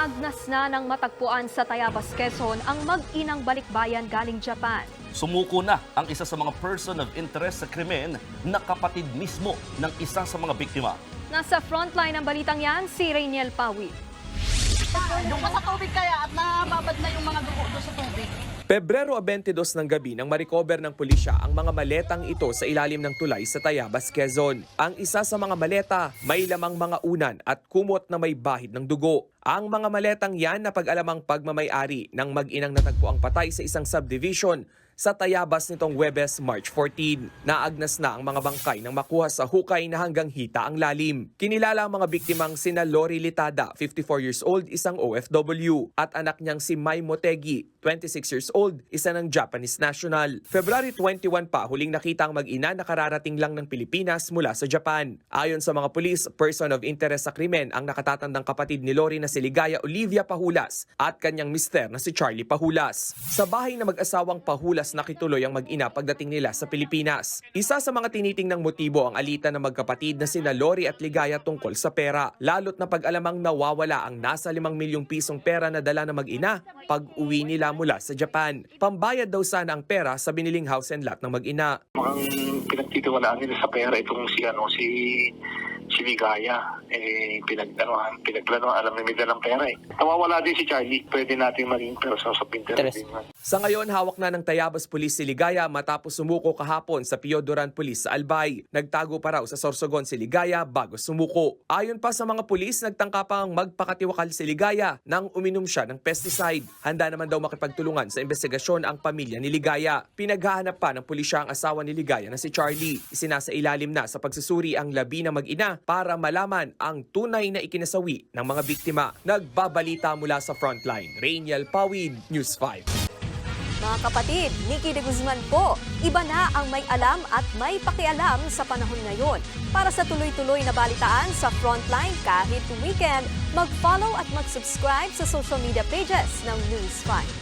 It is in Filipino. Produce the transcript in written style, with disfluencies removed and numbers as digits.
Naagnas na ng matagpuan sa Tayabas, Quezon ang mag-inang balikbayan galing Japan. Sumuko na ang isa sa mga person of interest sa krimen na kapatid mismo ng isa sa mga biktima. Nasa frontline ng balitang yan, si Rainiel Pawi. Yung sa tubig kaya at nababad na yung mga dugo doon sa tubig. Pebrero 22 ng gabi nang ma-recover ng pulisya ang mga maletang ito sa ilalim ng tulay sa Tayabas, Quezon. Ang isa sa mga maleta may lamang mga unan at kumot na may bahid ng dugo. Ang mga maletang yan napag-alamang pagmamay-ari ng mag-inang natagpo ang patay sa isang subdivision sa Tayabas nitong Huwebes, March 14. Naagnas na ang mga bangkay nang makuha sa hukay na hanggang hita ang lalim. Kinilala ang mga biktimang sina Lori Litada, 54 years old, isang OFW, at anak niyang si Mai Motegi, 26 years old, isa ng Japanese national. February 21 pa huling nakita ang mag-ina na kararating lang ng Pilipinas mula sa Japan. Ayon sa mga pulis, person of interest sa krimen ang nakatatandang kapatid ni Lori na si Ligaya Olivia Pahulas at kanyang mister na si Charlie Pahulas. Sa bahay na mag-asawang Pahulas nakituloy ang mag-ina pagdating nila sa Pilipinas. Isa sa mga tinitingnang motibo ang alitan ng magkapatid na sina Lori at Ligaya tungkol sa pera. Lalo't na pag-alamang nawawala ang nasa 5 milyong pisong pera na dala ng mag-ina pag uwi nila mula sa Japan. Pambayad daw sana ang pera sa biniling house and lot ng mag-ina. Mukhang pinagtitiwalaan nila sa pera itong si Ligaya. Pinagplanohan, alam na nila ng pera eh. Nawawala din si Charlie. Pwede natin maging person sa Pinterest. Sa ngayon, hawak na ng Tayabas Police si Ligaya matapos sumuko kahapon sa Piodoran Police sa Albay. Nagtago pa raw sa Sorsogon si Ligaya bago sumuko. Ayon pa sa mga pulis, nagtangka pang magpakatiwakal si Ligaya nang uminom siya ng pesticide. Handa naman daw makipagtulungan sa investigasyon ang pamilya ni Ligaya. Pinaghahanap pa ng pulisya ang asawa ni Ligaya na si Charlie. Isinasa ilalim na sa pagsusuri ang labi ng mag-ina para malaman ang tunay na ikinasawi ng mga biktima. Nagbabalita mula sa frontline. Rainiel Pawid, News 5. Mga kapatid, Nikki de Guzman po, iba na ang may alam at may pakialam sa panahon ngayon. Para sa tuloy-tuloy na balitaan sa Frontline kahit weekend, mag-follow at mag-subscribe sa social media pages ng News 5.